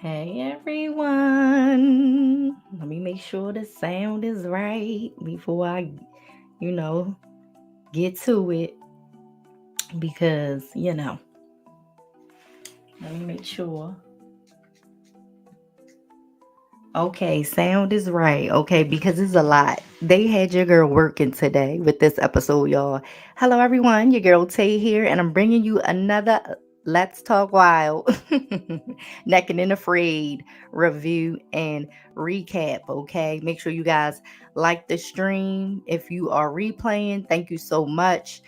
Hey everyone. Let me make sure the sound is right before you know, get to it because, let me make sure. Okay, sound is right. Okay, because it's a lot. They had your girl working today with this episode, y'all. Hello, everyone. Your girl Tay here, and I'm bringing you another Let's Talk Wild, Naked and Afraid review and recap. Okay, make sure you guys like the stream. If you are replaying, thank you so much.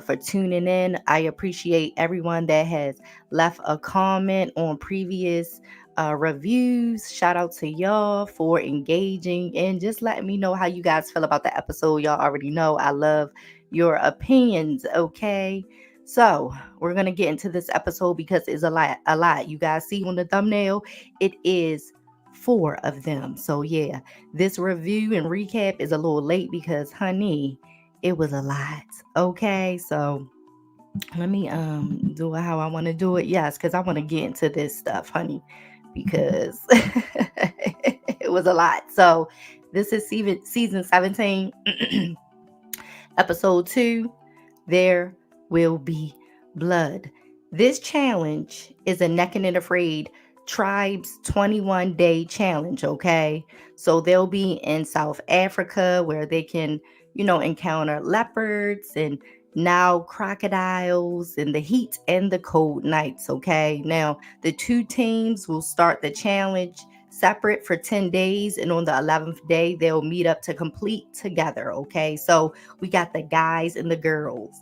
For tuning in. I appreciate everyone that has left a comment on previous reviews. Shout out to y'all for engaging and just letting me know how you guys feel about the episode. Y'all already know I love your opinions. Okay. So we're gonna get into this episode because it's a lot. A lot. You guys see on the thumbnail, it is four of them. So yeah, this review and recap is a little late because honey, it was a lot. Okay, so let me do it how I want to do it. Yes, because I want to get into this stuff, honey, because it was a lot. So this is season 17, episode 2. There will be blood. This challenge is a Naked and Afraid Tribes 21-day challenge, okay? So they'll be in South Africa where they can, encounter leopards and now crocodiles in the heat and the cold nights, okay? Now, the two teams will start the challenge separate for 10 days, and on the 11th day, they'll meet up to complete together, okay? So we got the guys and the girls.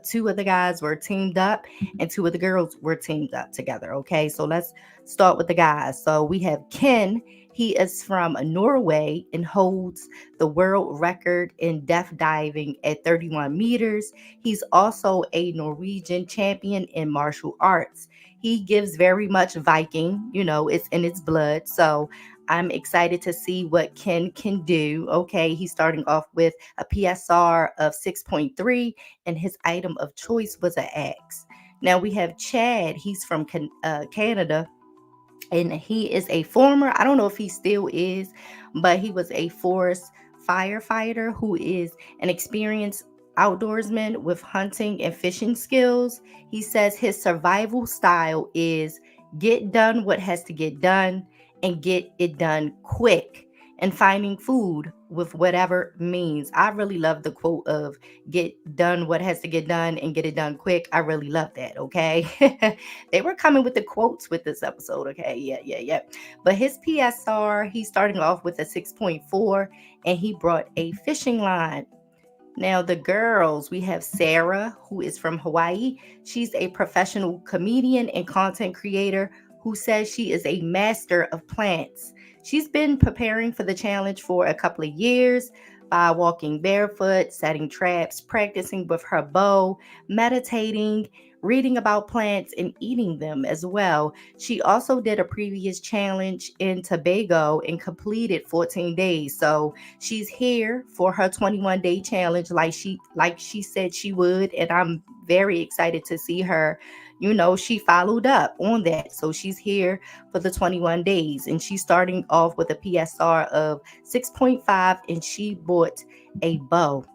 Two of the guys were teamed up and two of the girls were teamed up together. Okay, so let's start with the guys. So we have Ken. He is from Norway and holds the world record in depth diving at 31 meters. He's also a Norwegian champion in martial arts. He gives very much Viking, it's in his blood. So I'm excited to see what Ken can do. Okay, he's starting off with a PSR of 6.3, and his item of choice was an axe. Now we have Chad. He's from Canada, and he is a former, I don't know if he still is, but he was a forest firefighter who is an experienced outdoorsman with hunting and fishing skills. He says his survival style is get done what has to get done and get it done quick, and finding food with whatever means. I really love the quote of get done what has to get done and get it done quick. I really love that. Okay. They were coming with the quotes with this episode. Okay. Yeah, yeah, yeah. But his PSR, he's starting off with a 6.4, and he brought a fishing line. Now, the girls, we have Sara, who is from Hawaii. She's a professional comedian and content creator who says she is a master of plants. She's been preparing for the challenge for a couple of years by walking barefoot, setting traps, practicing with her bow, meditating, reading about plants, and eating them as well. She also did a previous challenge in Tobago and completed 14 days. So she's here for her 21-day challenge like she said she would, and I'm very excited to see her. She followed up on that. So she's here for the 21 days, and she's starting off with a PSR of 6.5, and she bought a bow.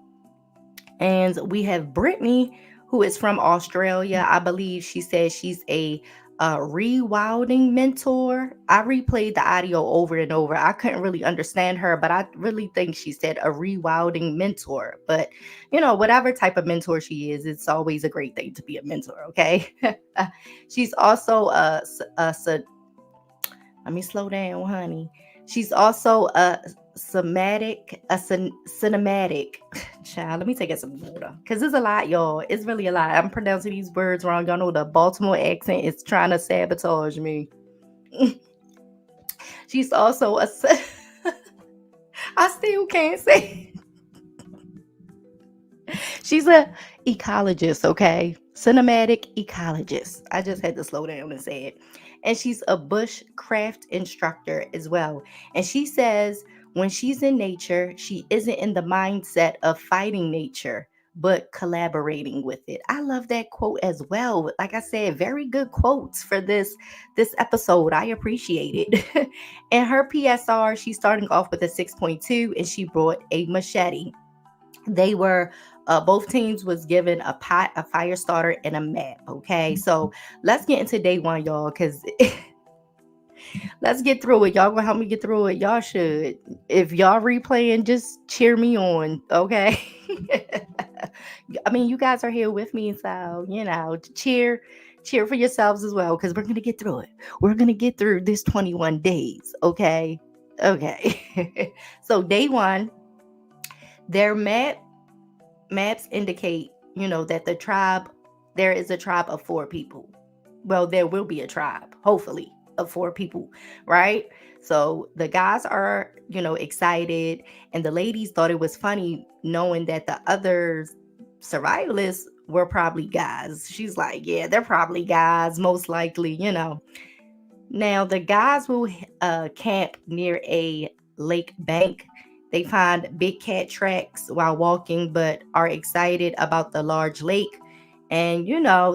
And we have Brittany, who is from Australia. I believe she says she's a rewilding mentor. I replayed the audio over and over. I couldn't really understand her, but I really think she said a rewilding mentor. But, whatever type of mentor she is, it's always a great thing to be a mentor, okay? She's also let me slow down, honey. She's also cinematic. Child, let me take it some water. Because it's a lot, y'all. It's really a lot. I'm pronouncing these words wrong. Y'all know the Baltimore accent is trying to sabotage me. She's also I still can't say. She's a ecologist, okay? Cinematic ecologist. I just had to slow down and say it. And she's a bushcraft instructor as well. And she says when she's in nature, she isn't in the mindset of fighting nature, but collaborating with it. I love that quote as well. Like I said, very good quotes for this episode. I appreciate it. And her PSR, she's starting off with a 6.2, and she brought a machete. They were both teams was given a pot, a fire starter, and a map. Okay, so let's get into day one, y'all, because let's get through it. Y'all gonna help me get through it. Y'all should. If y'all replaying, just cheer me on, okay? I mean, you guys are here with me, so cheer for yourselves as well, because we're gonna get through it. We're gonna get through this 21 days, okay? Okay. So day one, their maps indicate, that there is a tribe of 4 people. Well, there will be a tribe, hopefully, of 4 people, right? So the guys are, excited, and the ladies thought it was funny knowing that the other survivalists were probably guys. She's like, yeah, they're probably guys, most likely. Now, the guys will camp near a lake bank. They find big cat tracks while walking, but are excited about the large lake. And,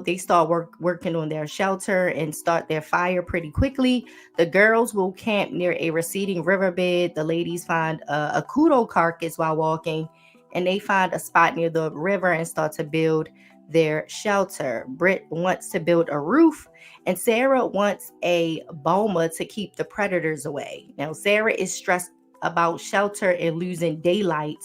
they start working on their shelter and start their fire pretty quickly. The girls will camp near a receding riverbed. The ladies find a kudo carcass while walking, and they find a spot near the river and start to build their shelter. Britt wants to build a roof, and Sara wants a boma to keep the predators away. Now, Sara is stressed about shelter and losing daylight.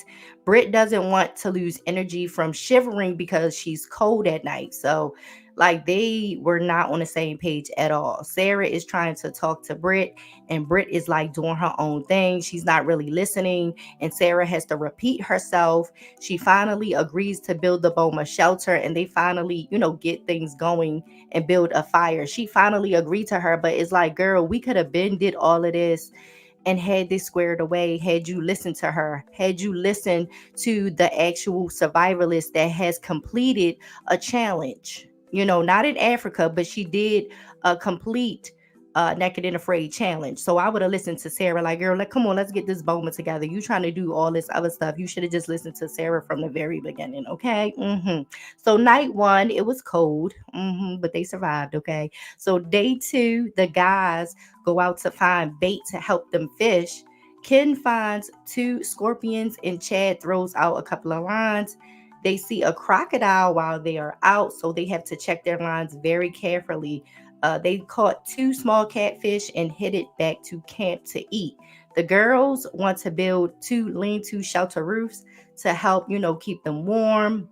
Britt doesn't want to lose energy from shivering because she's cold at night. So, like, they were not on the same page at all. Sara is trying to talk to Britt, and Britt is like doing her own thing. She's not really listening, and Sara has to repeat herself. She finally agrees to build the boma shelter, and they finally, get things going and build a fire. She finally agreed to her, but it's like, girl, we could have been did all of this and had this squared away had you listened to her, had you listened to the actual survivalist that has completed a challenge. Not in Africa, but she did complete Naked and Afraid challenge. So I would have listened to Sara, like, girl, come on, let's get this boma together. You trying to do all this other stuff. You should have just listened to Sara from the very beginning, okay? So night one, it was cold, but they survived, okay? So day two, the guys go out to find bait to help them fish. Ken finds 2 scorpions, and Chad throws out a couple of lines. They see a crocodile while they are out, so they have to check their lines very carefully. They caught 2 small catfish and headed back to camp to eat. The girls want to build 2 lean-to shelter roofs to help, keep them warm.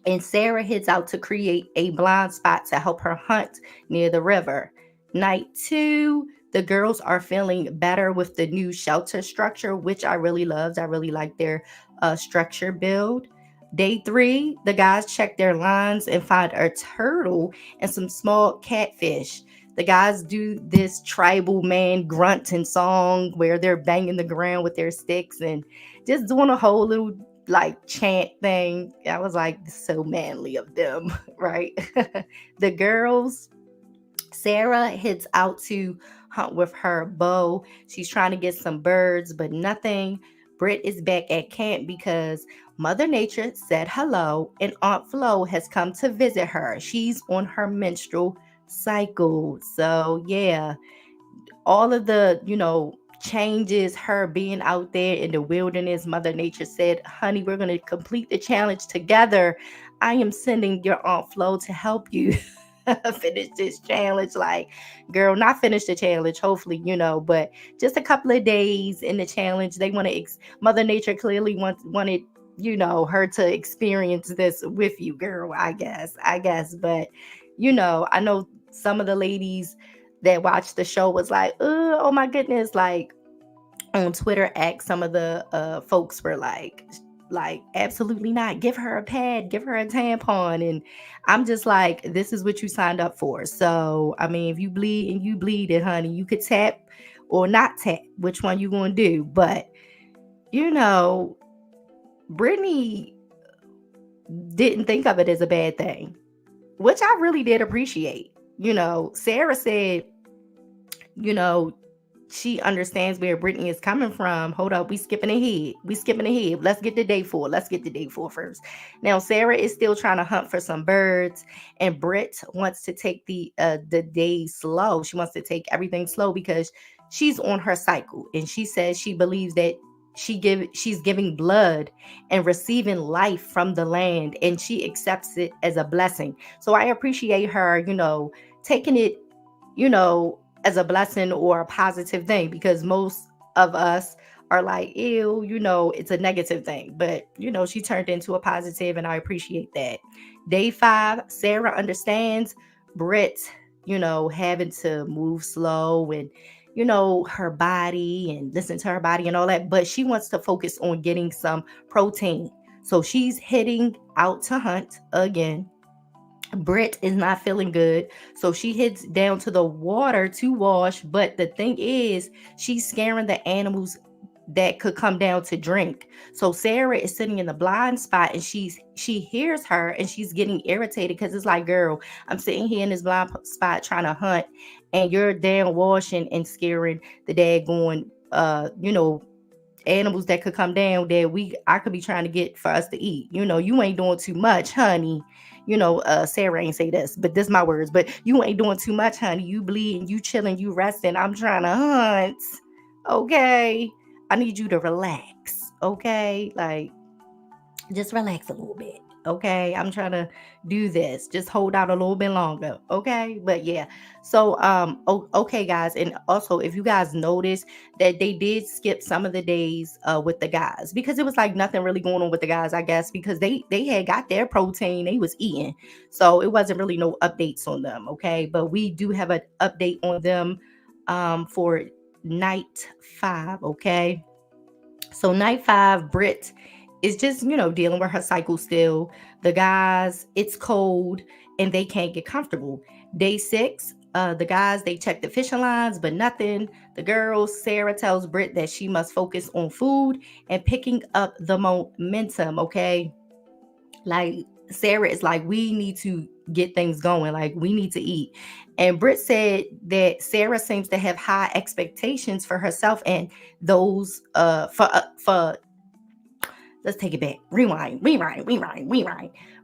And Sara heads out to create a blind spot to help her hunt near the river. Night two, the girls are feeling better with the new shelter structure, which I really loved. I really like their structure build. Day three, the guys check their lines and find a turtle and some small catfish. The guys do this tribal man grunting song where they're banging the ground with their sticks and just doing a whole little like chant thing. I was like, so manly of them, right? The girls, Sara heads out to hunt with her bow. She's trying to get some birds, but nothing. Britt is back at camp because Mother Nature said hello, and Aunt Flo has come to visit her. She's on her menstrual cycle. So, yeah, all of the, changes, her being out there in the wilderness, Mother Nature said, honey, we're going to complete the challenge together. I am sending your Aunt Flo to help you finish this challenge. Like, girl, not finish the challenge, hopefully, but just a couple of days in the challenge. They want to, Mother Nature clearly wanted, her to experience this with you, girl, I guess. But, I know some of the ladies that watched the show was like, oh my goodness, like on Twitter, asked some of the folks were like absolutely not, give her a pad, give her a tampon. And I'm just like, this is what you signed up for. So I mean, if you bleed and you bleed it, honey, you could tap or not tap, which one you gonna do. But Brittany didn't think of it as a bad thing, which I really did appreciate. Sara said, she understands where Brittany is coming from. Hold up, we skipping ahead. We skipping ahead. Let's get to day 4. Let's get to day 4 first. Now, Sara is still trying to hunt for some birds, and Britt wants to take the day slow. She wants to take everything slow because she's on her cycle, and she says she believes that she's giving blood and receiving life from the land, and she accepts it as a blessing. So I appreciate her, taking it, you know, as a blessing or a positive thing, because most of us are like, ew, it's a negative thing. But, she turned into a positive, and I appreciate that. Day 5, Sara understands Britt, having to move slow and, her body and listen to her body and all that. But she wants to focus on getting some protein. So she's heading out to hunt again. Britt is not feeling good, so she heads down to the water to wash. But the thing is, she's scaring the animals that could come down to drink. So Sara is sitting in the blind spot, and she hears her, and she's getting irritated because it's like, girl, I'm sitting here in this blind spot trying to hunt, and you're down washing and scaring the daggone animals that could come down that I could be trying to get for us to eat. You ain't doing too much, honey. Sara ain't say this, but this my words. But you ain't doing too much, honey. You bleeding, you chilling, you resting. I'm trying to hunt. Okay. I need you to relax. Okay. Like, just relax a little bit. Okay, I'm trying to do this. Just hold out a little bit longer. Okay, but yeah. So okay, guys, and also if you guys notice that they did skip some of the days with the guys, because it was like nothing really going on with the guys, I guess, because they had got their protein, they was eating, so it wasn't really no updates on them. Okay, but we do have an update on them for night 5. Okay, so night 5, Britt is just, dealing with her cycle still. The guys, it's cold and they can't get comfortable. Day 6, the guys, they check the fishing lines, but nothing. The girls, Sara tells Britt that she must focus on food and picking up the momentum, okay? Like, Sara is like, we need to get things going. Like, we need to eat. And Britt said that Sara seems to have high expectations for herself and those for let's take it back. Rewind.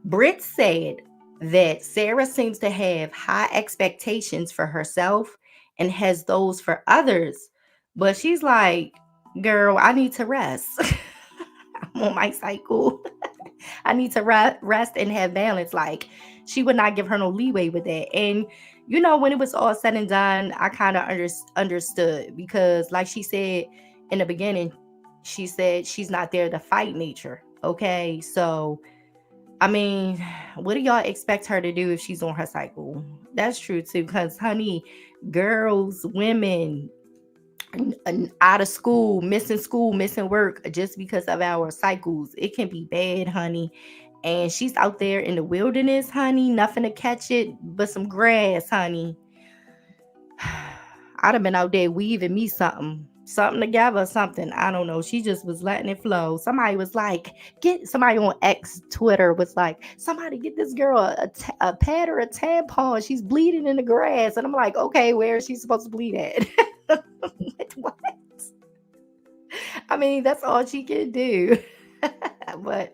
Britt said that Sara seems to have high expectations for herself and has those for others. But she's like, girl, I need to rest. I'm on my cycle. I need to rest and have balance. Like, she would not give her no leeway with that. And, when it was all said and done, I kind of understood, because like she said in the beginning, she said she's not there to fight nature. Okay. So, I mean, what do y'all expect her to do if she's on her cycle? That's true too. Because, honey, girls, women, out of school, missing work just because of our cycles, it can be bad, honey. And she's out there in the wilderness, honey, nothing to catch it but some grass, honey. I'd have been out there weaving me something together, something. I don't know. She just was letting it flow. Somebody was like, somebody on X Twitter was like, somebody get this girl a pad or a tampon. She's bleeding in the grass. And I'm like, okay, where is she supposed to bleed at? What? I mean, that's all she can do. But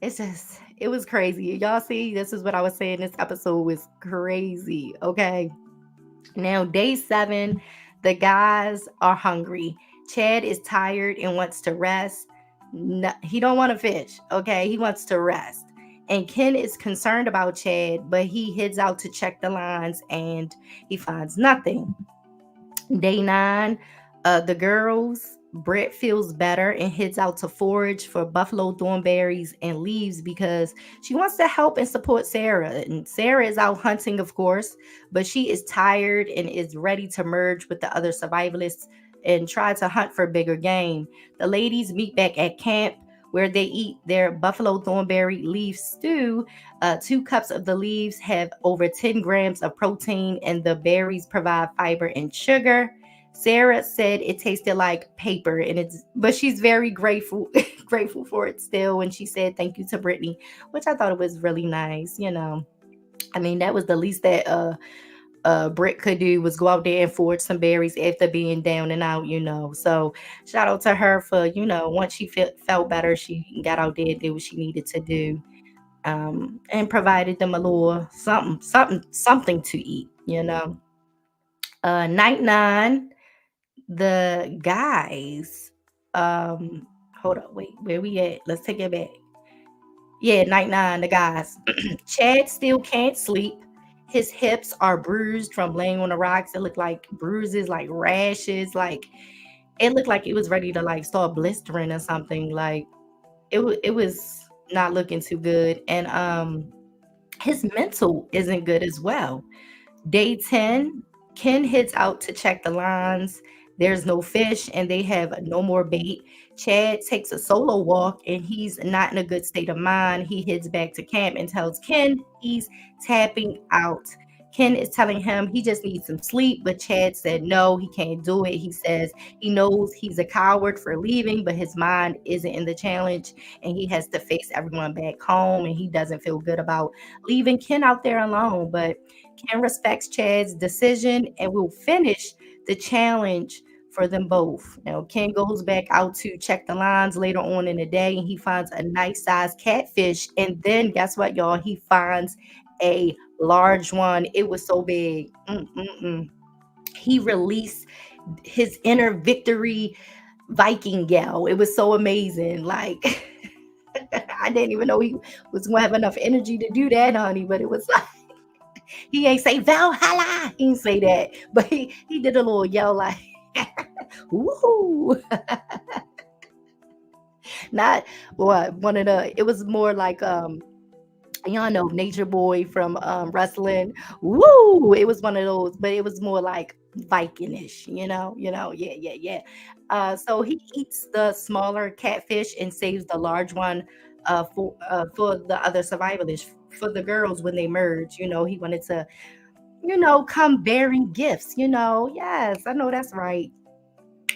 it was crazy. Y'all see, this is what I was saying. This episode was crazy. Okay. Now, day 7, the guys are hungry. Chad is tired and wants to rest. No, he don't want to fish. Okay. He wants to rest. And Ken is concerned about Chad, but he heads out to check the lines and he finds nothing. Day 9, the girls, Britt feels better and heads out to forage for buffalo thornberries and leaves because she wants to help and support Sara. And Sara is out hunting, of course, but she is tired and is ready to merge with the other survivalists and try to hunt for bigger game. The ladies meet back at camp where they eat their buffalo thornberry leaf stew. 2 cups of the leaves have over 10 grams of protein, and the berries provide fiber and sugar. Sara said it tasted like paper, but she's very grateful grateful for it still. And she said thank you to Brittany, which I thought it was really nice. I mean, that was the least that Britt could do was go out there and forage some berries after being down and out, So shout out to her for, once she felt better, she got out there, did what she needed to do, and provided them a little something to eat. Night nine, the guys, um, hold up, wait, where we at? Let's take it back. Yeah, night nine, the guys. Chad still can't sleep. His hips are bruised from laying on the rocks. It looked like bruises, like rashes, like it looked like it was ready to like start blistering or something. Like it was not looking too good. And his mental isn't good as well. Day 10, Ken heads out to check the lines. There's no fish and they have no more bait. Chad takes a solo walk and he's not in a good state of mind. He heads back to camp and tells Ken he's tapping out. Ken is telling him he just needs some sleep, but Chad said no, he can't do it. He says he knows he's a coward for leaving, but his mind isn't in the challenge and he has to face everyone back home and he doesn't feel good about leaving Ken out there alone. But Ken respects Chad's decision and will finish the challenge for them both. Now, Ken goes back out to check the lines later on in the day and he finds a nice sized catfish. And then, guess what, y'all? He finds a large one. It was so big. Mm-mm-mm. He released his inner victory Viking gal. It was so amazing. Like, I didn't even know he was going to have enough energy to do that, honey, but it was like, he ain't say Valhalla. He didn't say that, but he did a little yell like, "Woohoo!" Not what one of the. It was more like y'all know Nature Boy from wrestling. Woo! It was one of those, but it was more like Vikingish. Yeah, yeah, yeah. So he eats the smaller catfish and saves the large one for the other survivalists. For the girls when they merge, he wanted to come bearing gifts. Yes, I know that's right.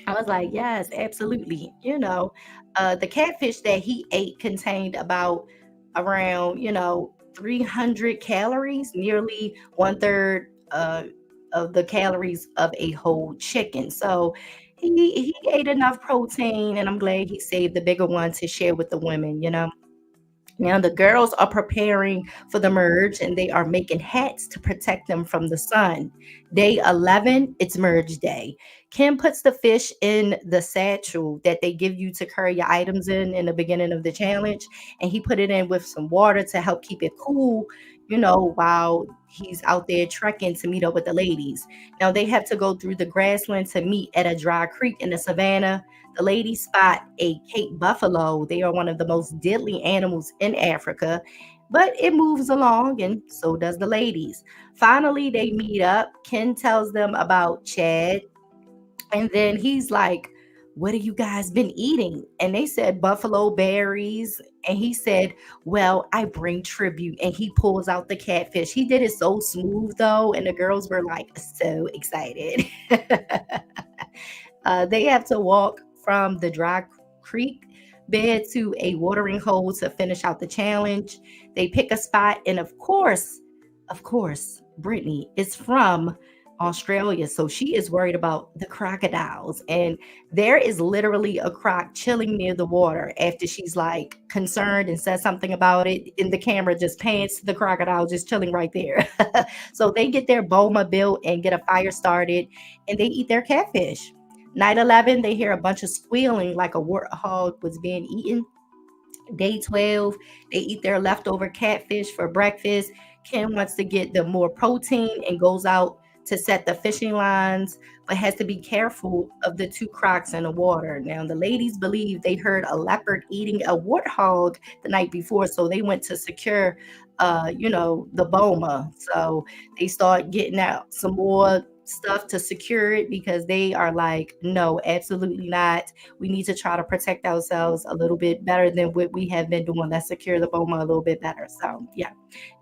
I was like, yes, absolutely. The catfish that he ate contained about around, 300 calories, nearly one third of the calories of a whole chicken. So he ate enough protein, and I'm glad he saved the bigger one to share with the women. Now, the girls are preparing for the merge and they are making hats to protect them from the sun. Day 11, it's merge day. Kim puts the fish in the satchel that they give you to carry your items in the beginning of the challenge. And he put it in with some water to help keep it cool, while he's out there trekking to meet up with the ladies. Now, they have to go through the grassland to meet at a dry creek in the savannah. The ladies spot a Cape buffalo. They are one of the most deadly animals in Africa, but it moves along, and so does the ladies. Finally, they meet up. Ken tells them about Chad, and then he's like, "What have you guys been eating?" And they said buffalo berries. And he said, "Well, I bring tribute." And he pulls out the catfish. He did it so smooth, though, and the girls were like so excited. They have to walk from the dry creek bed to a watering hole to finish out the challenge. They pick a spot, and of course, Brittany is from Australia, so she is worried about the crocodiles. And there is literally a croc chilling near the water after she's like concerned and says something about it. And the camera just pans to the crocodile just chilling right there. So they get their boma built and get a fire started, and they eat their catfish. Night 11, they hear a bunch of squealing like a warthog was being eaten. Day 12, they eat their leftover catfish for breakfast. Ken wants to get the more protein and goes out to set the fishing lines, but has to be careful of the two crocs in the water. Now, the ladies believe they heard a leopard eating a warthog the night before, so they went to secure, the boma. So they start getting out some more stuff to secure it because they are like, no, absolutely not. We need to try to protect ourselves a little bit better than what we have been doing. Let's secure the boma a little bit better. So, yeah.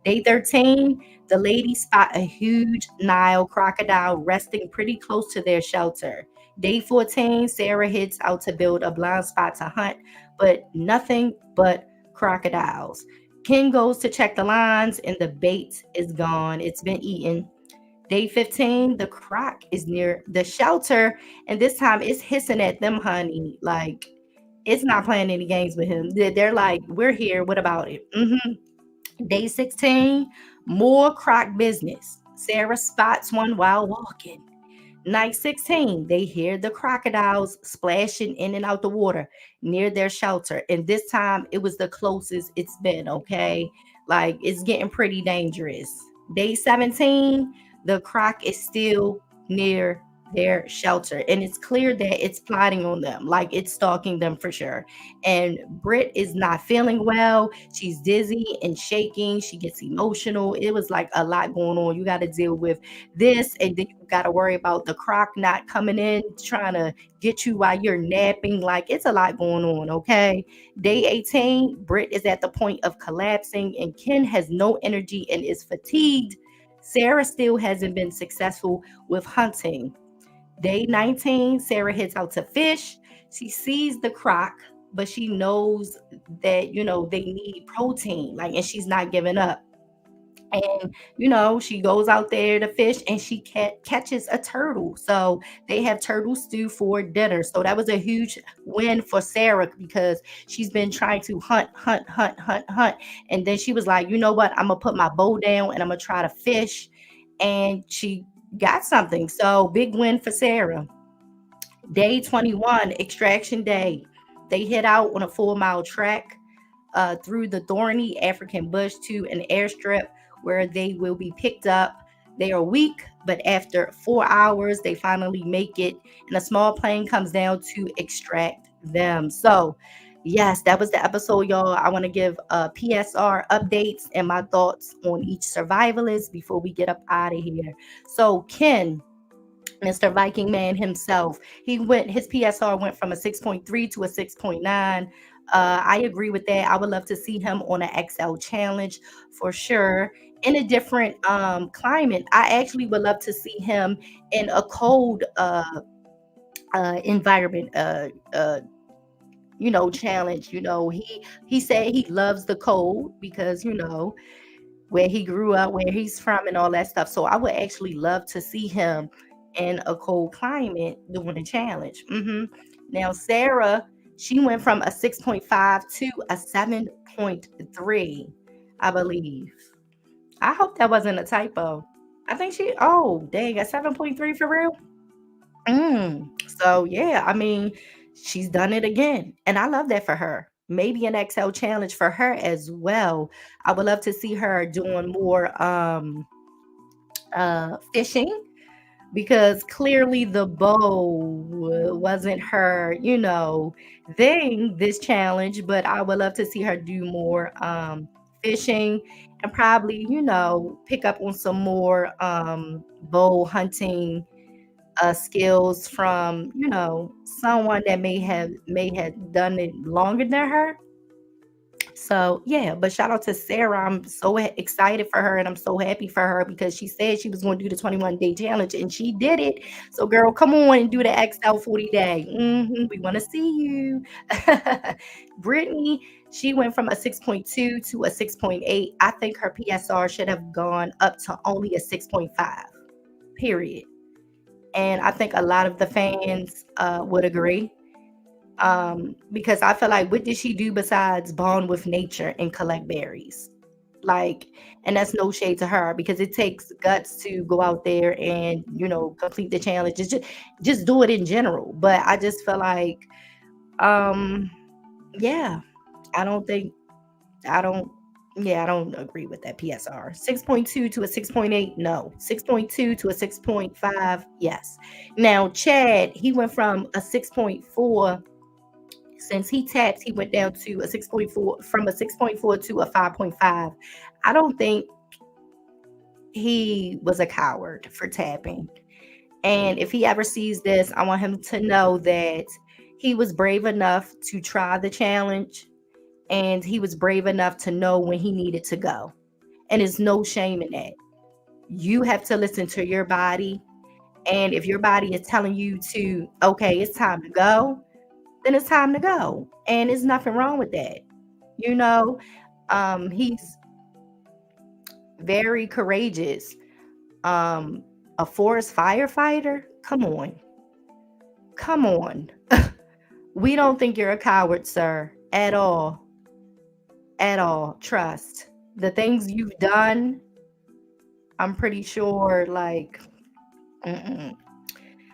Day 13, the ladies spot a huge Nile crocodile resting pretty close to their shelter. Day 14, Sarah heads out to build a blind spot to hunt, but nothing but crocodiles. Ken goes to check the lines and the bait is gone. It's been eaten. Day 15, the croc is near the shelter, and this time it's hissing at them, honey. Like, it's not playing any games with him. They're like, we're here. What about it? Day 16, more croc business. Sarah spots one while walking. Night 16, they hear the crocodiles splashing in and out the water near their shelter. And this time it was the closest it's been, okay? Like, it's getting pretty dangerous. Day 17, the croc is still near their shelter. And it's clear that it's plotting on them, like it's stalking them for sure. And Britt is not feeling well. She's dizzy and shaking. She gets emotional. It was like a lot going on. You got to deal with this, and then you got to worry about the croc not coming in trying to get you while you're napping. Like, it's a lot going on. Okay, day 18, Britt is at the point of collapsing and Ken has no energy and is fatigued. Sarah still hasn't been successful with hunting. Day 19, Sarah heads out to fish. She sees the croc, but she knows that, they need protein, like, and she's not giving up. And she goes out there to fish and she catches a turtle, so they have turtle stew for dinner. So that was a huge win for Sarah because she's been trying to hunt, hunt, hunt, hunt, hunt, and then she was like, you know what, I'm gonna put my bow down and I'm gonna try to fish. And she got something, so big win for Sarah. Day 21, extraction day. They hit out on a 4-mile trek through the thorny African bush to an airstrip where they will be picked up. They are weak, but after 4 hours, they finally make it, and a small plane comes down to extract them. So, yes, that was the episode, y'all. I want to give PSR updates and my thoughts on each survivalist before we get up out of here. So, Ken, Mr. Viking Man himself. His PSR went from a 6.3 to a 6.9. I agree with that. I would love to see him on an XL challenge for sure. In a different climate, I actually would love to see him in a cold environment challenge. He said he loves the cold because where he grew up, where he's from, and all that stuff. So I would actually love to see him in a cold climate doing a challenge. Now, Sarah, she went from a 6.5 to a 7.3, I believe. I hope that wasn't a typo. I think oh, dang, a 7.3 for real? So yeah, I mean, she's done it again. And I love that for her. Maybe an XL challenge for her as well. I would love to see her doing more fishing because clearly the bow wasn't her, thing this challenge, but I would love to see her do more fishing and probably, pick up on some more bow hunting skills from someone that may have done it longer than her. So yeah, but shout out to Sarah. I'm so excited for her and I'm so happy for her because she said she was going to do the 21-day challenge and she did it. So girl, come on and do the XL 40 day. We want to see you. Brittany, she went from a 6.2 to a 6.8. I think her PSR should have gone up to only a 6.5. Period. And I think a lot of the fans would agree. Because I feel like, what did she do besides bond with nature and collect berries? Like, and that's no shade to her because it takes guts to go out there and complete the challenge. Just do it in general. But I just feel like, yeah, I don't think I don't. Yeah, I don't agree with that PSR. 6.2 to a 6.8, no. 6.2 to a 6.5, yes. Now, Chad, he went from a 6.4. Since he tapped, he went down to a 6.4, from a 6.4 to a 5.5. I don't think he was a coward for tapping. And if he ever sees this, I want him to know that he was brave enough to try the challenge and he was brave enough to know when he needed to go. And there's no shame in that. You have to listen to your body. And if your body is telling you to, okay, it's time to go, then it's time to go. And there's nothing wrong with that. He's very courageous. A forest firefighter? Come on. Come on. We don't think you're a coward, sir, at all. At all. Trust. The things you've done, I'm pretty sure, like, mm-mm.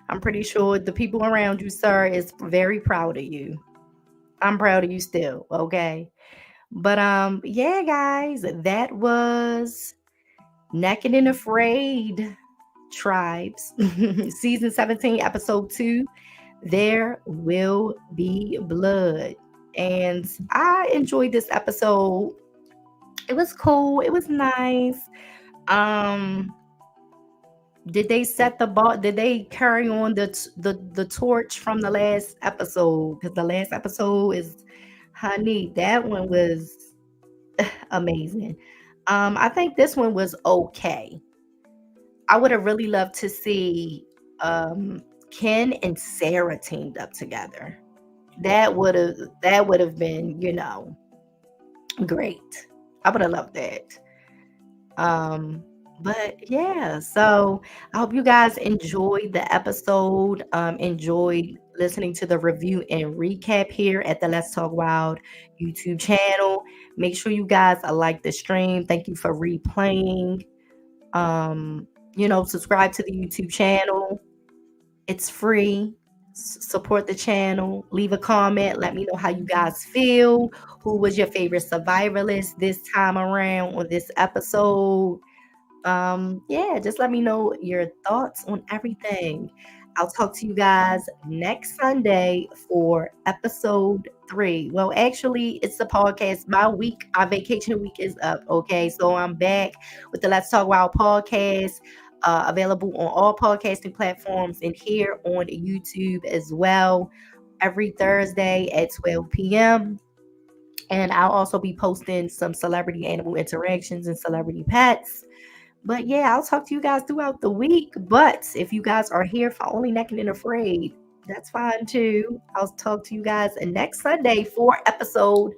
I'm pretty sure the people around you, sir, is very proud of you. I'm proud of you still, okay? But yeah, guys, that was Naked and Afraid Tribes, season 17, episode 2. There will be blood. And I enjoyed this episode. It was cool. It was nice. Um, did they set the ball? Did they carry on the torch from the last episode? Because the last episode is, honey, that one was amazing. I think this one was okay. I would have really loved to see Ken and Sarah teamed up together. That would have been, great. I would have loved that. Um, but yeah, so I hope you guys enjoyed the episode. Enjoyed listening to the review and recap here at the Let's Talk Wild YouTube channel. Make sure you guys like the stream. Thank you for replaying. Subscribe to the YouTube channel. It's free. Support the channel. Leave a comment. Let me know how you guys feel. Who was your favorite survivalist this time around on this episode? Yeah, just let me know your thoughts on everything. I'll talk to you guys next Sunday for episode 3. Well, actually, it's the podcast. Our vacation week is up. Okay, so I'm back with the Let's Talk Wild podcast, available on all podcasting platforms and here on YouTube as well, every Thursday at 12 p.m. And I'll also be posting some celebrity animal interactions and celebrity pets. But yeah, I'll talk to you guys throughout the week. But if you guys are here for only Naked and Afraid, that's fine too. I'll talk to you guys next Sunday for episode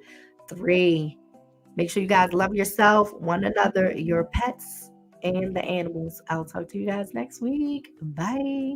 3. Make sure you guys love yourself, one another, your pets, and the animals. I'll talk to you guys next week. Bye.